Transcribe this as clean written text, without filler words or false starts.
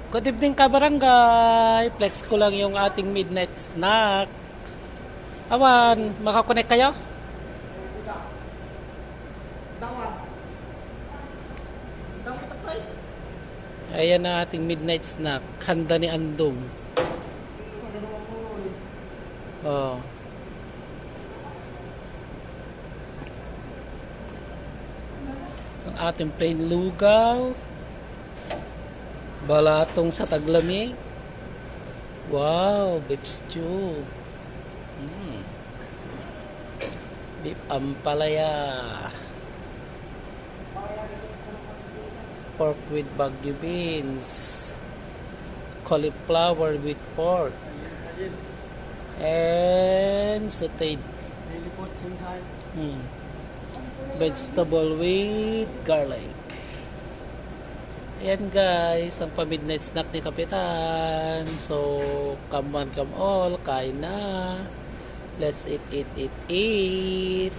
Good evening ka barangay. Flex ko lang yung ating midnight snack. Awan, makakonect kayo? Ayan ang ating midnight snack. Handa ni Andong. Oh. Ang ating plain lugaw. Balatong sa taglamig. Wow, beef stew. Beef ampalaya. Pork with Baguio beans. Cauliflower with pork. And sauteed. Vegetable with garlic. Ayan guys, ang pa-midnight snack ni Kapitan. So, come on, come all, kain na. Let's eat, eat, eat, eat.